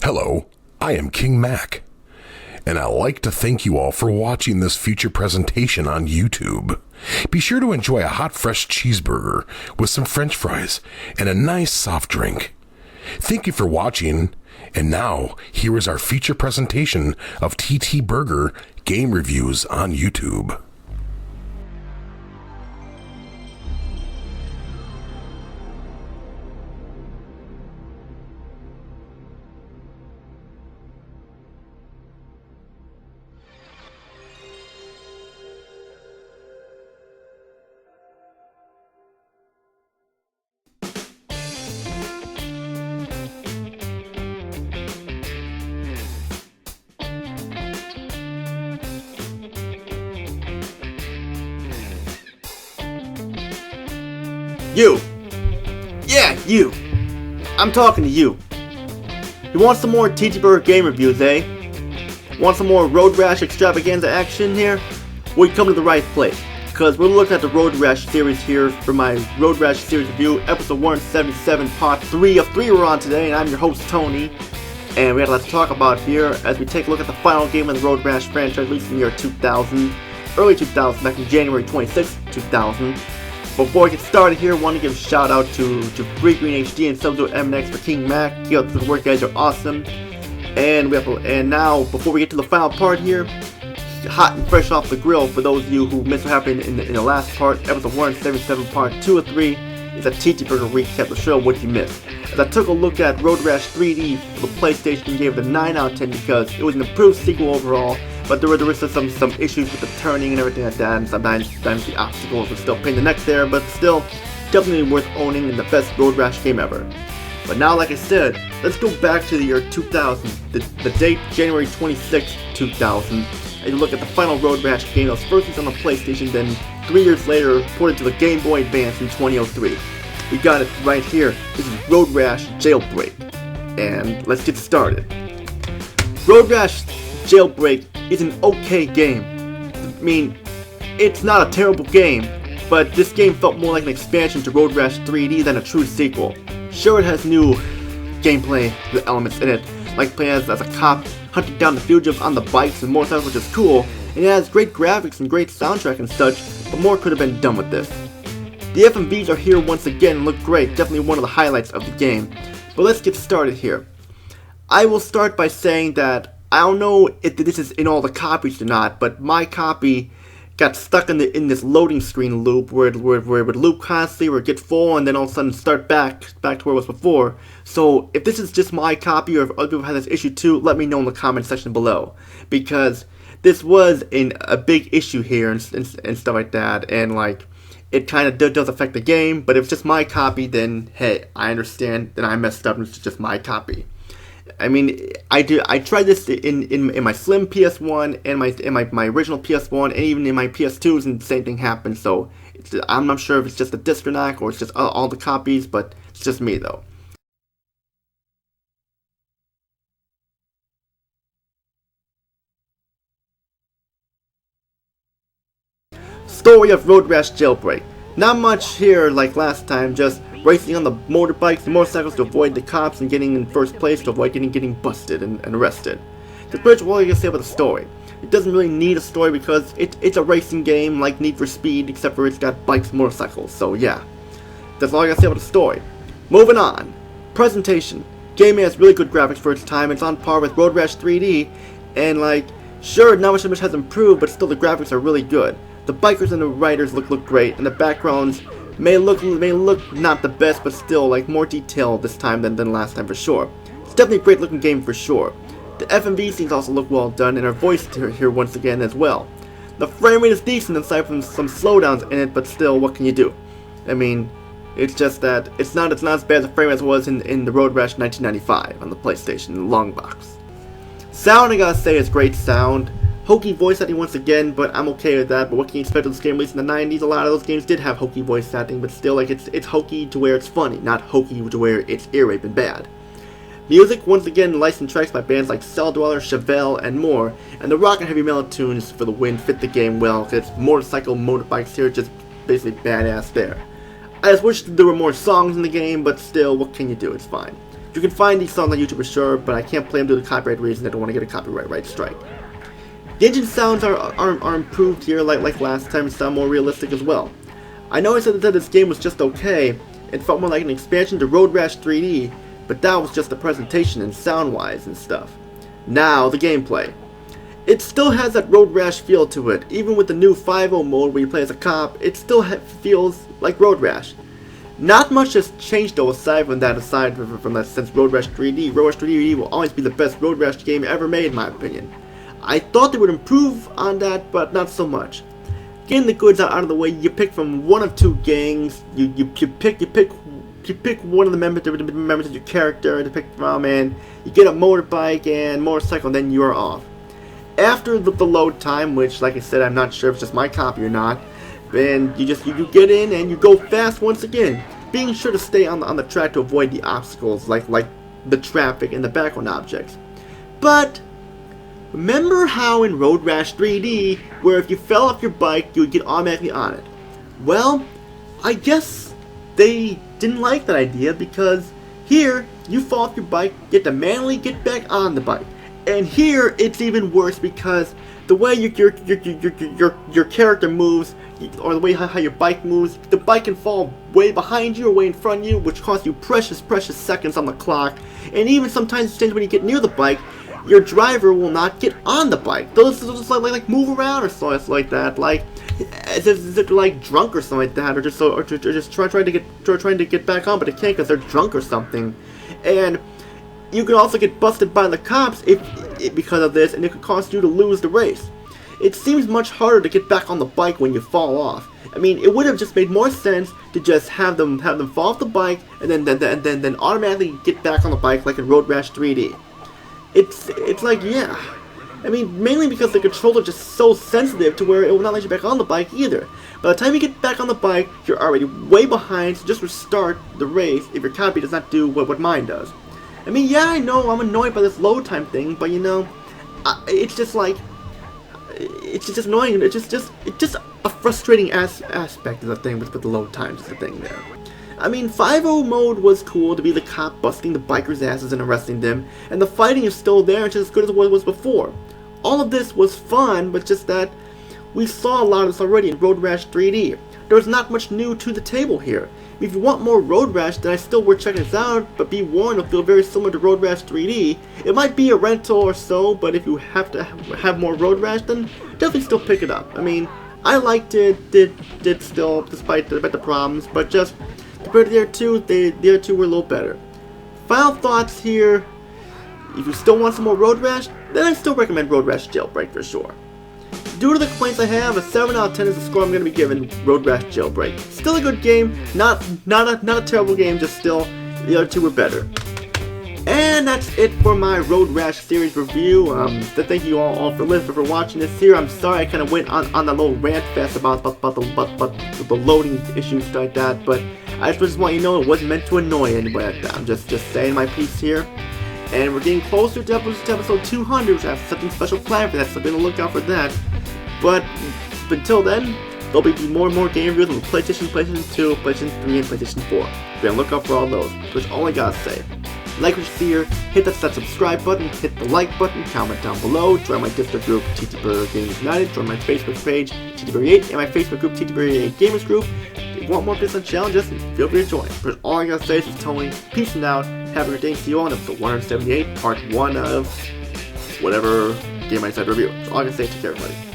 Hello, I am King Mac, and I'd like to thank you all for watching this feature presentation on YouTube. Be sure to enjoy a hot fresh cheeseburger with some french fries and a nice soft drink. Thank you for watching, and now here is our feature presentation of TTBurger game reviews on YouTube. You! Yeah, you! I'm talking to you. You want some more TTBurger game reviews, eh? Want some more Road Rash extravaganza action here? Well, you come to the right place, because we're looking at the Road Rash Series here for my Road Rash Series review, episode 177, part 3 of 3 we're on today, and I'm your host, Tony. And we have a lot to talk about here as we take a look at the final game of the Road Rash franchise released in the year 2000, early 2000, back in January 26, 2000. Before we get started here, I want to give a shout out to Free Green HD and SubZeroMNX for King Mac. Keep up the work, guys, are awesome. And now, before we get to the final part here, hot and fresh off the grill for those of you who missed what happened in the last part, episode 177, part 2 of 3, is a TTBurger recap to show what you missed. As I took a look at Road Rash 3D for the PlayStation and gave it a 9 out of 10 because it was an improved sequel overall, but there were some issues with the turning and everything like that, and sometimes the obstacles were still a pain in the neck there, but still, definitely worth owning and the best Road Rash game ever. But now, like I said, let's go back to the year 2000, the date January 26, 2000, and you look at the final Road Rash game that was first released on the PlayStation, then 3 years later ported to the Game Boy Advance in 2003. We got it right here. This is Road Rash Jailbreak, and let's get started. Road Rash Jailbreak is an okay game. I mean, it's not a terrible game, but this game felt more like an expansion to Road Rash 3D than a true sequel. Sure, it has new gameplay elements in it, like playing as a cop hunting down the fugitives on the bikes and motorcycles, which is cool, and it has great graphics and great soundtrack and such, but more could have been done with this. The FMVs are here once again and look great, definitely one of the highlights of the game. But let's get started here. I will start by saying that I don't know if this is in all the copies or not, but my copy got stuck in this loading screen loop where it would loop constantly, or get full, and then all of a sudden start back to where it was before. So if this is just my copy, or if other people have this issue too, let me know in the comment section below, because this was a big issue here and stuff like that, and like it kind of does affect the game. But if it's just my copy, then hey, I understand. Then I messed up and it's just my copy. I mean, I tried this in my slim PS1 and my original PS1 and even in my PS2s, and the same thing happened. So I'm not sure if it's just a disc or not, or it's just all the copies, but it's just me though. Story of Road Rash Jailbreak. Not much here like last time, just racing on the motorbikes and motorcycles to avoid the cops and getting in first place to avoid getting busted and arrested. That's pretty much all I can say about the story. It doesn't really need a story because it's a racing game like Need for Speed, except for it's got bikes and motorcycles, so yeah. That's all I gotta say about the story. Moving on. Presentation. Game has really good graphics for its time. It's on par with Road Rash 3D, and like, sure, not much has improved, but still the graphics are really good. The bikers and the riders look great, and the backgrounds may look not the best, but still like more detailed this time than last time for sure. It's definitely a great looking game for sure. The FMV scenes also look well done and are voiced here once again as well. The frame rate is decent aside from some slowdowns in it, but still, what can you do? I mean, it's just that it's not as bad as the frame as it was in the Road Rash 1995 on the PlayStation, the long box. Sound, I gotta say, is great sound. Hokey voice acting once again, but I'm okay with that. But what can you expect of this game released in the 90s? A lot of those games did have hokey voice acting, but still, like, it's hokey to where it's funny, not hokey to where it's ear rape and bad. Music, once again, licensed tracks by bands like Cell Dweller, Chevelle, and more, and the rock and heavy metal tunes for the win fit the game well, because it's motorbikes here, just basically badass there. I just wish there were more songs in the game, but still, what can you do? It's fine. You can find these songs on YouTube for sure, but I can't play them due to copyright reasons. I don't want to get a copyright strike. The engine sounds are improved here, like last time, and sound more realistic as well. I know I said that this game was just okay, it felt more like an expansion to Road Rash 3D, but that was just the presentation and sound-wise and stuff. Now, the gameplay. It still has that Road Rash feel to it. Even with the new 5.0 mode where you play as a cop, it still feels like Road Rash. Not much has changed though aside from that, since Road Rash 3D. Road Rash 3D will always be the best Road Rash game ever made in my opinion. I thought they would improve on that, but not so much. Getting the goods out of the way, you pick from one of two gangs. You pick one of the members of your character to pick from, and you get a motorbike and motorcycle, and then you are off. After the load time, which, like I said, I'm not sure if it's just my copy or not, and you get in and you go fast once again, being sure to stay on the track to avoid the obstacles like the traffic and the background objects. But remember how in Road Rash 3D, where if you fell off your bike, you would get automatically on it? Well, I guess they didn't like that idea, because here you fall off your bike, you have to manually get back on the bike. And here it's even worse, because the way your character moves, or the way how your bike moves, the bike can fall way behind you or way in front of you, which costs you precious seconds on the clock. And even sometimes when you get near the bike, your driver will not get on the bike. They'll just like move around or something like that, like as if they're like drunk or something like that, or just trying to get back on, but they can't because they're drunk or something. And you can also get busted by the cops because of this, and it could cause you to lose the race. It seems much harder to get back on the bike when you fall off. I mean, it would have just made more sense to just have them fall off the bike and then automatically get back on the bike like in Road Rash 3D. It's like, yeah. I mean, mainly because the controls are just so sensitive to where it will not let you back on the bike either. By the time you get back on the bike, you're already way behind, so just restart the race if your copy does not do what mine does. I mean, yeah, I know I'm annoyed by this load time thing, but you know, it's just like, it's just annoying. It's just a frustrating aspect of the thing with the load times is the thing there. I mean, 5.0 mode was cool to be the cop busting the bikers' asses and arresting them, and the fighting is still there and just as good as it was before. All of this was fun, but just that we saw a lot of this already in Road Rash 3D. There was not much new to the table here. I mean, if you want more Road Rash, then I still would check this out, but be warned, it'll feel very similar to Road Rash 3D. It might be a rental or so, but if you have to have more Road Rash, then definitely still pick it up. I mean, I liked it, did still, despite the problems, but just compared to the other two were a little better. Final thoughts here. If you still want some more Road Rash, then I still recommend Road Rash Jailbreak for sure. Due to the complaints I have, a 7 out of 10 is the score I'm going to be giving Road Rash Jailbreak. Still a good game, not a terrible game, just still the other two were better. And that's it for my Road Rash series review. Thank you all for listening, for watching this here. I'm sorry I kind of went on that little rant fest about the loading issues like that, but I just want you to know it wasn't meant to annoy anybody. I'm just saying my piece here. And we're getting closer to episode 200, which I have something special planned for that, so be on the lookout for that. But until then, there'll be more and more game reviews on the PlayStation, PlayStation 2, PlayStation 3, and PlayStation 4. Be on the lookout for all those. That's all I gotta say. Like what you see here, hit that subscribe button, hit the like button, comment down below, join my Discord group, TTBurger Gamers United, join my Facebook page, TTBurger8, and my Facebook group, TTBurger8 Gamers Group. If you want more business challenges, feel free to join. But all I gotta say is Tony, peace and out, have a good day, see you on episode 178, part 1 of whatever game I said review. That's all I can say, take care everybody.